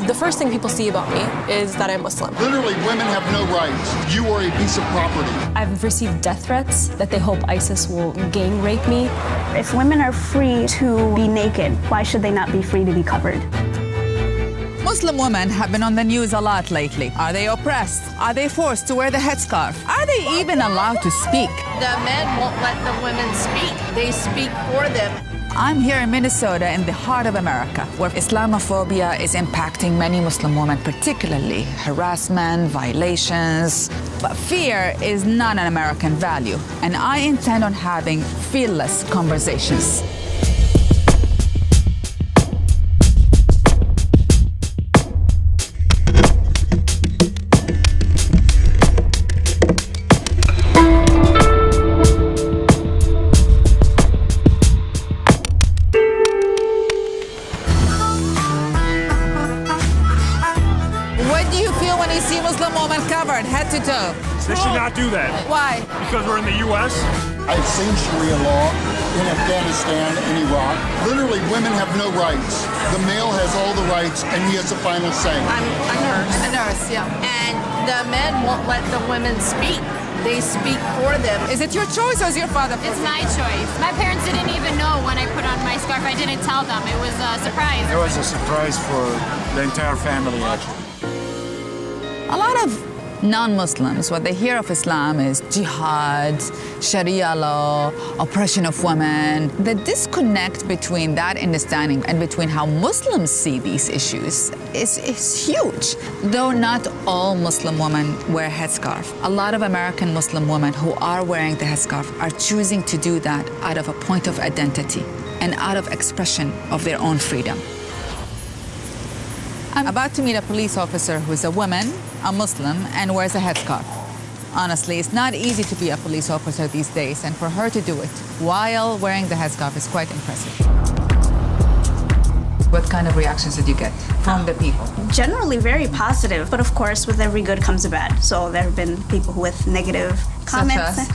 The first thing people see about me is that I'm Muslim. Literally, women have no rights. You are a piece of property. I've received death threats that they hope ISIS will gang rape me. If women are free to be naked, why should they not be free to be covered? Muslim women have been on the news a lot lately. Are they oppressed? Are they forced to wear the headscarf? Are they even allowed to speak? The men won't let the women speak. They speak for them. I'm here in Minnesota, in the heart of America, where Islamophobia is impacting many Muslim women, particularly harassment, violations. But fear is not an American value, and I intend on having fearless conversations. When you see Muslim women covered head to toe? They should not do that. Why? Because we're in the U.S. I've seen Sharia law in Afghanistan and Iraq. Literally, women have no rights. The male has all the rights, and he has the final say. I'm a nurse. A nurse, yeah. And the men won't let the women speak. They speak for them. Is it your choice or is your father? It's my choice. My parents didn't even know when I put on my scarf. I didn't tell them. It was a surprise. It was a surprise for the entire family, actually. A lot of non-Muslims, what they hear of Islam is jihad, Sharia law, oppression of women. The disconnect between that understanding and between how Muslims see these issues is huge. Though not all Muslim women wear headscarf, a lot of American Muslim women who are wearing the headscarf are choosing to do that out of a point of identity and out of expression of their own freedom. I'm about to meet a police officer who's a woman, a Muslim, and wears a headscarf. Honestly, it's not easy to be a police officer these days, and for her to do it while wearing the headscarf is quite impressive. What kind of reactions did you get from the people? Generally very positive, but of course with every good comes a bad. So there have been people with negative comments.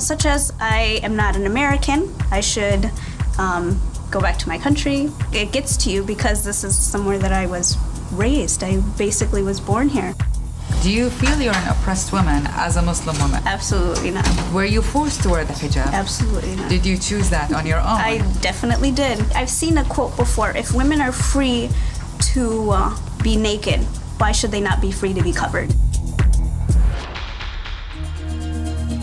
Such as I am not an American, I should go back to my country. It gets to you because this is somewhere that I was raised. I basically was born here. Do you feel you're an oppressed woman as a Muslim woman? Absolutely not. Were you forced to wear the hijab? Absolutely not. Did you choose that on your own? I definitely did. I've seen a quote before, if women are free to be naked, why should they not be free to be covered?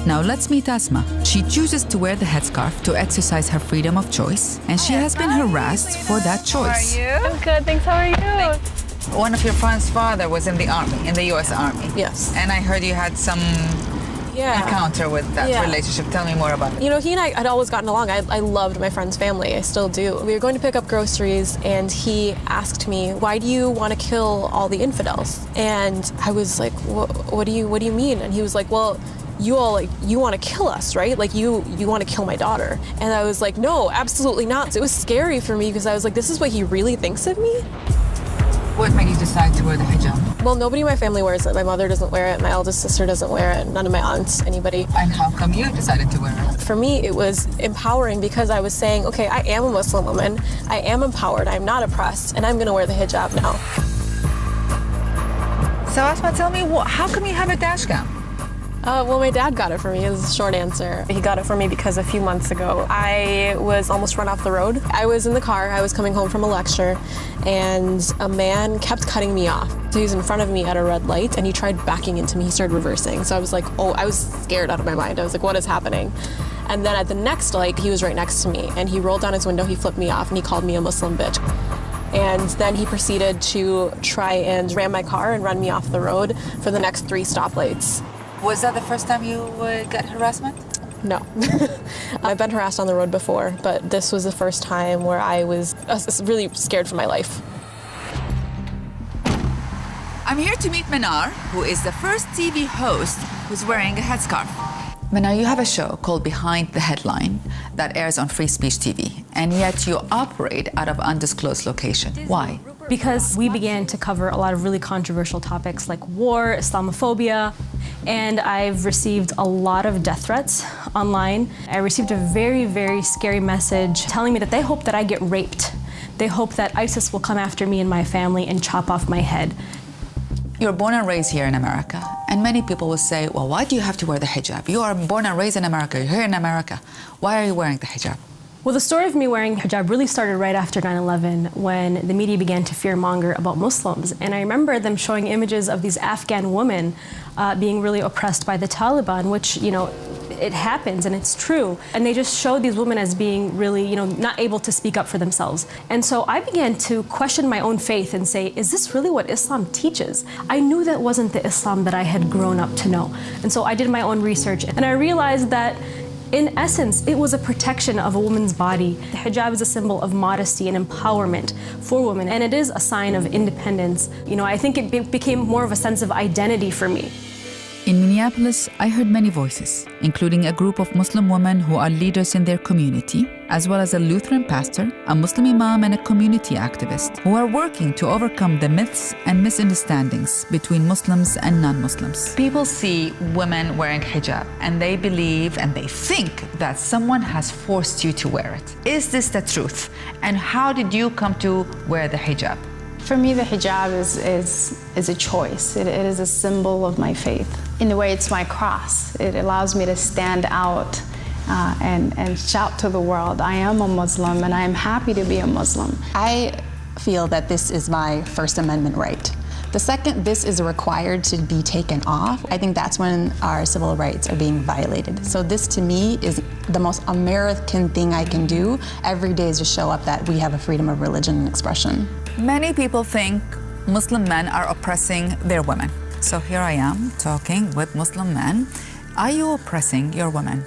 Now let's meet Asma. She chooses to wear the headscarf to exercise her freedom of choice, and she has been harassed for that choice. How are you? I'm good, thanks. How are you? One of your friend's father was in the army, in the U.S. Army. Yes. And I heard you had some encounter with that relationship. Tell me more about it. You know, he and I had always gotten along. I loved my friend's family. I still do. We were going to pick up groceries, and he asked me, "Why do you want to kill all the infidels?" And I was like, "What do you mean?" And he was like, "Well, you all you want to kill us, right? Like you want to kill my daughter." And I was like, "No, absolutely not." So it was scary for me because I was like, "This is what he really thinks of me?" What made you decide to wear the hijab? Well, nobody in my family wears it. My mother doesn't wear it. My eldest sister doesn't wear it. None of my aunts, anybody. And how come you decided to wear it? For me, it was empowering because I was saying, okay, I am a Muslim woman. I am empowered. I'm not oppressed. And I'm going to wear the hijab now. So Asma, tell me, how come you have a dash gown? Well, my dad got it for me, is the short answer. He got it for me because a few months ago, I was almost run off the road. I was in the car, I was coming home from a lecture, and a man kept cutting me off. So he was in front of me at a red light, and he tried backing into me. He started reversing. So I was like, oh, I was scared out of my mind. I was like, what is happening? And then at the next light, he was right next to me, and he rolled down his window, he flipped me off, and he called me a Muslim bitch. And then he proceeded to try and ram my car and run me off the road for the next 3 stoplights. Was that the first time you got harassment? No. I've been harassed on the road before, but this was the first time where I was really scared for my life. I'm here to meet Manar, who is the first TV host who's wearing a headscarf. Manar, you have a show called Behind the Headline that airs on Free Speech TV, and yet you operate out of undisclosed location. Why? Because we began to cover a lot of really controversial topics like war, Islamophobia, and I've received a lot of death threats online. I received a very, very scary message telling me that they hope that I get raped They hope that ISIS will come after me and my family and chop off my head. You're born and raised here in America, and many people will say, well, why do you have to wear the hijab? You are born and raised in America, you're here in America. Why are you wearing the hijab? Well, the story of me wearing hijab really started right after 9/11 when the media began to fearmonger about Muslims. And I remember them showing images of these Afghan women being really oppressed by the Taliban, which, you know, it happens and it's true. And they just showed these women as being really, you know, not able to speak up for themselves. And so I began to question my own faith and say, is this really what Islam teaches? I knew that wasn't the Islam that I had grown up to know. And so I did my own research and I realized that in essence, it was a protection of a woman's body. The hijab is a symbol of modesty and empowerment for women, and it is a sign of independence. You know, I think it became more of a sense of identity for me. In Minneapolis, I heard many voices, including a group of Muslim women who are leaders in their community, as well as a Lutheran pastor, a Muslim imam, and a community activist who are working to overcome the myths and misunderstandings between Muslims and non-Muslims. People see women wearing hijab, and they believe and they think that someone has forced you to wear it. Is this the truth? And how did you come to wear the hijab? For me, the hijab is a choice. It is a symbol of my faith. In a way, it's my cross. It allows me to stand out and shout to the world, I am a Muslim and I am happy to be a Muslim. I feel that this is my First Amendment right. The second this is required to be taken off, I think that's when our civil rights are being violated. So this to me is the most American thing I can do every day, is to show up that we have a freedom of religion and expression. Many people think Muslim men are oppressing their women. So here I am talking with Muslim men. Are you oppressing your women?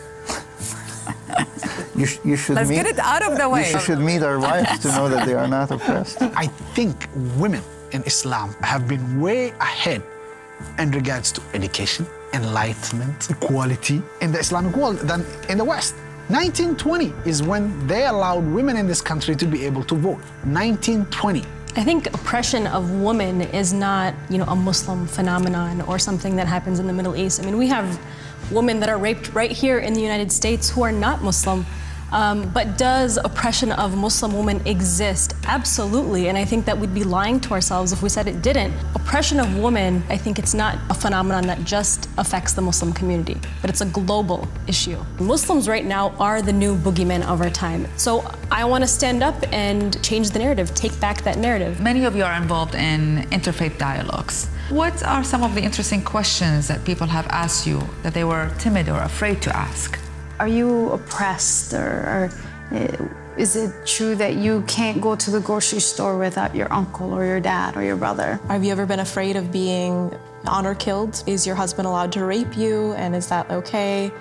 You should Let's get it out of the way. You should meet our wives to know that they are not oppressed. I think women in Islam have been way ahead in regards to education, enlightenment, equality in the Islamic world than in the West. 1920 is when they allowed women in this country to be able to vote. 1920. I think oppression of women is not, you know, a Muslim phenomenon or something that happens in the Middle East. I mean, we have women that are raped right here in the United States who are not Muslim. But does oppression of Muslim women exist? Absolutely, and I think that we'd be lying to ourselves if we said it didn't. Oppression of women, I think it's not a phenomenon that just affects the Muslim community, but it's a global issue. Muslims right now are the new boogeymen of our time. So I want to stand up and change the narrative, take back that narrative. Many of you are involved in interfaith dialogues. What are some of the interesting questions that people have asked you that they were timid or afraid to ask? Are you oppressed, or is it true that you can't go to the grocery store without your uncle or your dad or your brother? Have you ever been afraid of being honor killed? Is your husband allowed to rape you, and is that okay?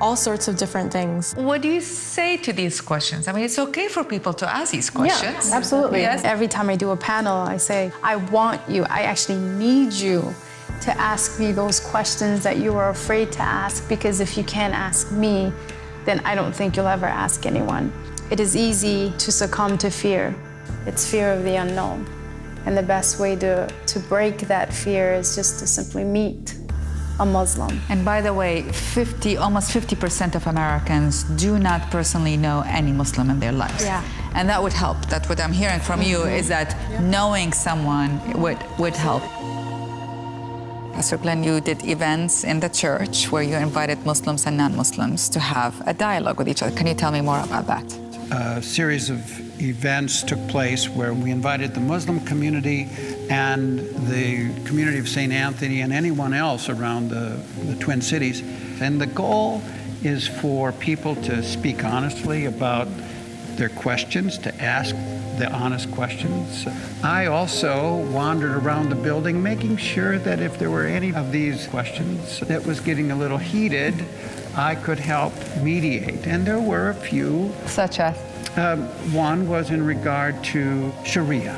All sorts of different things. What do you say to these questions? I mean, it's okay for people to ask these questions. Yeah, absolutely. Yes. Every time I do a panel, I say, I want you, I actually need you to ask me those questions that you are afraid to ask, because if you can't ask me, then I don't think you'll ever ask anyone. It is easy to succumb to fear. It's fear of the unknown. And the best way to break that fear is just to simply meet a Muslim. And by the way, almost 50% of Americans do not personally know any Muslim in their lives. Yeah. And that would help. That's what I'm hearing from you, is that knowing someone would help. Pastor Glenn, you did events in the church where you invited Muslims and non-Muslims to have a dialogue with each other. Can you tell me more about that? A series of events took place where we invited the Muslim community and the community of St. Anthony and anyone else around the Twin Cities. And the goal is for people to speak honestly about their questions, to ask the honest questions. I also wandered around the building making sure that if there were any of these questions that was getting a little heated, I could help mediate. And there were a few. Such as? One was in regard to Sharia.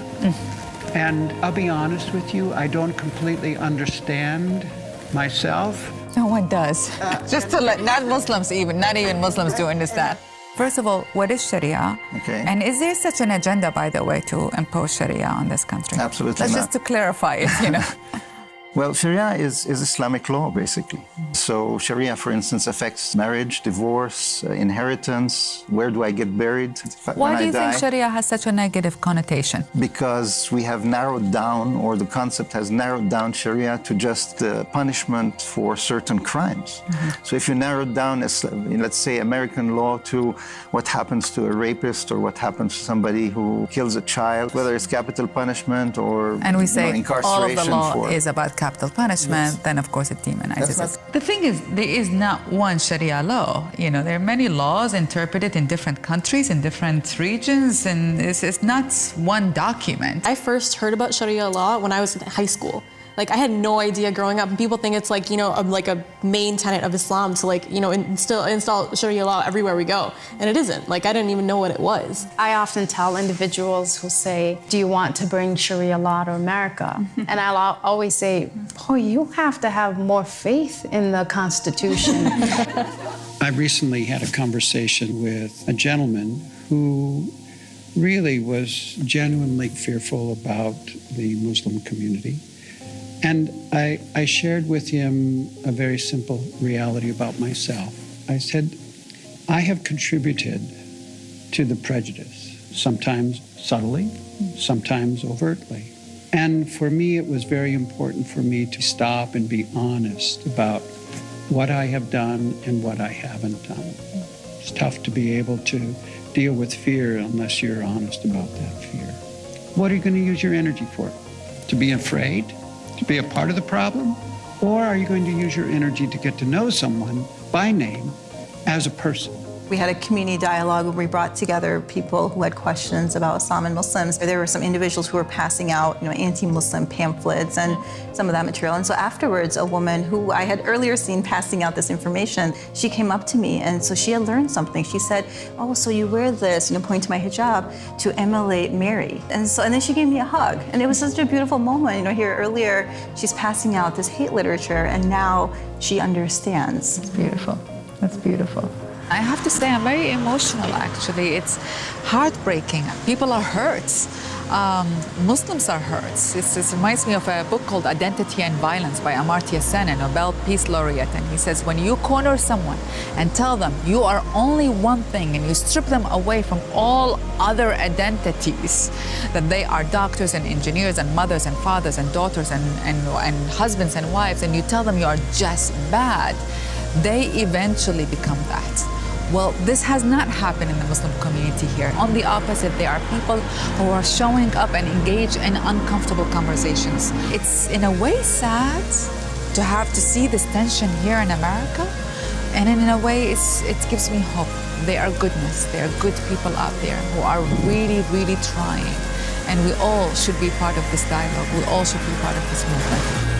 And I'll be honest with you, I don't completely understand myself. No one does. Just to let, not even Muslims do understand. First of all, what is Sharia? Okay. And is there such an agenda, by the way, to impose Sharia on this country? Absolutely That's not. just to clarify it, you know. Well, Sharia is Islamic law, basically. So Sharia, for instance, affects marriage, divorce, inheritance. Where do I get buried? Why do you think Sharia has such a negative connotation? Because we have narrowed down, or the concept has narrowed down Sharia to just punishment for certain crimes. So if you narrow down, let's say, American law to what happens to a rapist or what happens to somebody who kills a child, whether it's capital punishment or and we say incarceration all of the law for is about capital punishment, yes. Then of course it demonizes it. The thing is, there is not one Sharia law. You know, there are many laws interpreted in different countries, in different regions, and it's not one document. I first heard about Sharia law when I was in high school. Like, I had no idea growing up. People think it's like, you know, like a main tenet of Islam to, like, you know, install Sharia law everywhere we go. And it isn't. Like, I didn't even know what it was. I often tell individuals who say, do you want to bring Sharia law to America? And I'll always say, oh, you have to have more faith in the Constitution. I recently had a conversation with a gentleman who really was genuinely fearful about the Muslim community. And I shared with him a very simple reality about myself. I said, I have contributed to the prejudice, sometimes subtly, sometimes overtly. And for me, it was very important for me to stop and be honest about what I have done and what I haven't done. It's tough to be able to deal with fear unless you're honest about that fear. What are you going to use your energy for? To be afraid? To be a part of the problem? Or are you going to use your energy to get to know someone by name as a person? We had a community dialogue where we brought together people who had questions about Islam and Muslims. There were some individuals who were passing out, anti-Muslim pamphlets and some of that material. And so afterwards, a woman who I had earlier seen passing out this information, she came up to me, and so she had learned something. She said, "Oh, so you wear this," pointing to my hijab, to emulate Mary. And then she gave me a hug, and it was such a beautiful moment. Here earlier, she's passing out this hate literature, and now she understands. It's beautiful. That's beautiful. I have to say, I'm very emotional, actually. It's heartbreaking. People are hurt. Muslims are hurt. This reminds me of a book called Identity and Violence by Amartya Sen, a Nobel Peace Laureate. And he says, when you corner someone and tell them you are only one thing and you strip them away from all other identities, that they are doctors and engineers and mothers and fathers and daughters and husbands and wives, and you tell them you are just bad, they eventually become that. Well, this has not happened in the Muslim community here. On the opposite, there are people who are showing up and engage in uncomfortable conversations. It's in a way sad to have to see this tension here in America, and in a way it gives me hope. There are goodness, there are good people out there who are really, really trying, and we all should be part of this dialogue. We all should be part of this movement.